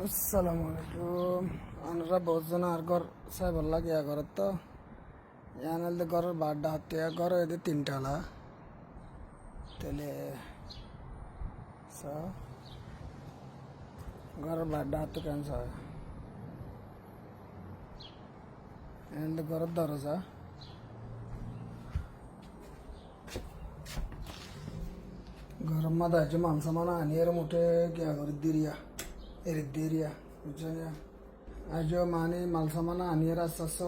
আসসালামু আলাইকুম। আমরা বহুজন আর ঘর সাহেব লাগিয়া ঘর তো ইয়ানাল ঘরের বাড্ডা হতে ঘর এদের তিনটালা তেলে ঘরের বাড্ডা হাতে ক্যান্সার হয় এনাল ঘরের দরজা গরম মাদা আছে মাংস মানা আনি এর মুঠে গিয়া করে দিরিয়া এর দিরিয়া বুঝছেন আজ মানে মাল সামানা আনি এর আস্তে আস্তে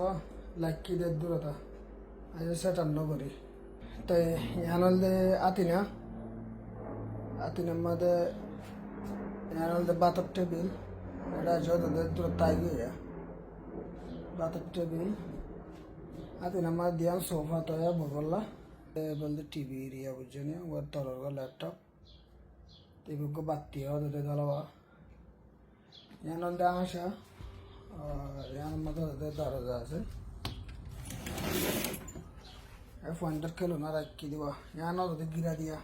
লাইকি দের দূরতা আজ সেটার নগরী তাই ইয়ানলদে আতিনার মধ্যে ইয়ানলদে বাতর টেবিল এটা যতদের দূর তাই গিয়া বাতর টেবিল আতিনার মধ্যে দিয়ান সোফা তো বগল্লা বলতে টিভি এরিয়া বুঝছেন ওর তরর ল্যাপটপ টিভিকে বাতি হতে দলবা ইয়ানলদে আসা ইয়ানের মধ্যে দরজা আছে ফোনটার খেলো না রাখি দিবা ইয়ান গিরা দিয়া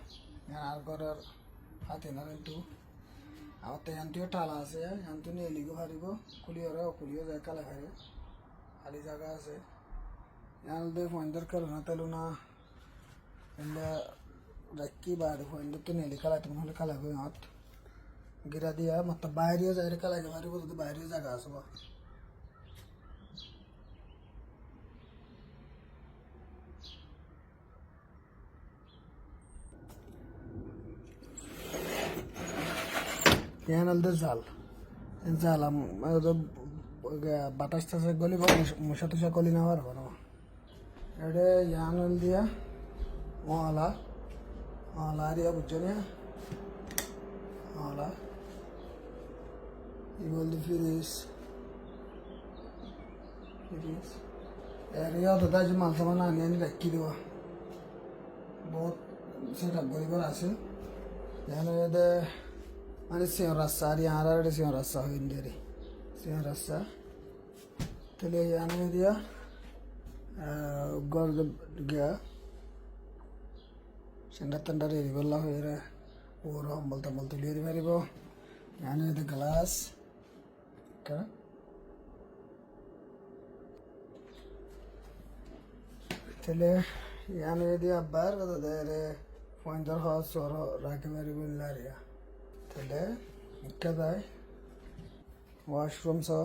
ইয়ান আর ঘরের হাতে না কিন্তু আমার তো ইয়ানটিও টালা আছে ইয়ানটো নিয়ে লিগো হারিব খুলিও যায় কালা খারে খালি জায়গা আছে ইয়ান ফোনটার খেলো না তেলো না এলে রাখি বাড়ি ফোনটা তো নেলি কালা তুমি হলে কালা হয়ে হাত গিরা দিয়া মাত্র বাইরেও যাই কালাকে হারিব যদি বাইরেও জায়গা আসবো ইয়ানলদে জাল বাতাস টাসে গলিব মশা টসা গলি না পারবো না এটা ইয়ানল দিয়া অলা আরিয়া বুঝছো না অলা ই বলতে ফিরিস এরিয়া তো তাই মাল সামান আনি রাখি দেওয়া বহুত সেটা গরিবার আছে এখানে মানে সিংহ রাস্তা আর ইয়ার আর সিংহ রাস্তা হইন রে সিংহ রাস্তা তাহলে ইয়ানে দিয়া গড় গিয়া সেন্ডার টেন্ডার এরি বললা হয়ে রে ওর হম্বল টম্বল তুলিয়ে দিতে পারিব ইয়ানে এতে গ্লাস তাহলে ইয়ানে দিয়া বার রে পয়েন্টার হওয়া সর রাখতে পারিব লারিয়া তাহলে একটা দেয় ওয়াশরুম সহ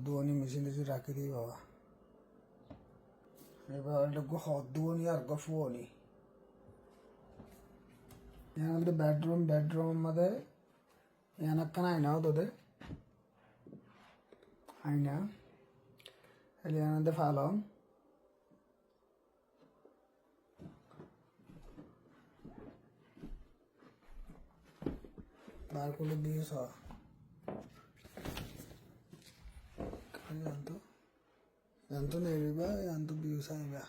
দুয়ানি মেশিন দিয়ে রাখি দিই বাবা এবার দুয়ানি আর গফুয়ানি ইয়ানলদে বেডরুম মধ্যে ইয়ানক্কান আয়না তোদের আয়না এলি ইয়ানলদে ফালং বারকুলে বিউস হয় yanto neviba yanto bius aiba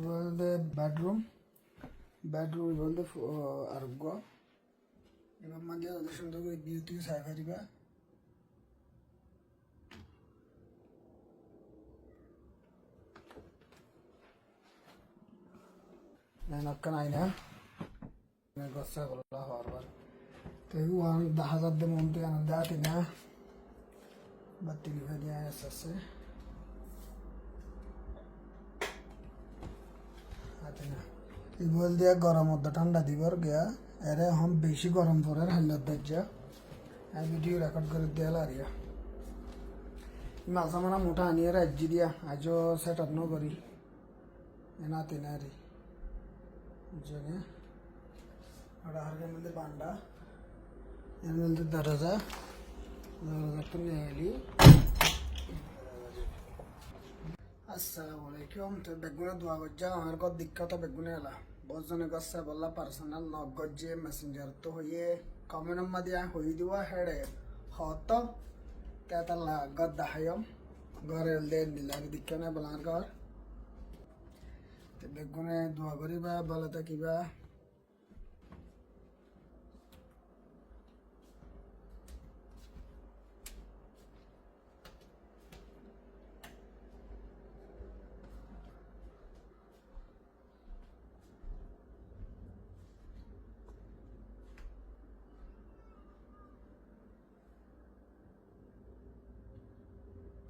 বলতে বেডরুম বলতে আরোগ্য এবার মাঝে ওদের সুন্দর করে বিউটি সাই ফারিবা নক্কা নাই না গছা বলা হওয়ার বার তো ওয়ান 10,000 দে মন্তে আনন্দ আতি না বাতি লিখে দিয়ে আসছে আতি না এই বল দিয়া গরম মধ্যে ঠান্ডা দিবার গিয়া এরে হম বেশি গরম পড়ে হাল্লার দরজা এই ভিডিও রেকর্ড করে দেয়া লারিয়া মাঝে মানে মোটা আনিয়ে রাজ্যি দিয়া আজও সেট আপ ন করি এনাতি না রে জনে ada harga mende banda yang mende daraja তো নেলি আসসালামু আলাইকুম তো বেগুনে দোয়া গজ্জা আমার কত দিক্কত বেগুনে এলা বজনে গসা বললা পার্সোনাল নক গজ্জে মেসেঞ্জার তো হইয়ে কমেন্ট মধ্যে হই দিবা হেডে হত তেতালা গদ্দা হায়ম ঘরে দেন দিলাম দীক্ষা না বলার ঘর বেগুনে দোয়া করিবা ভালো থাকিবা।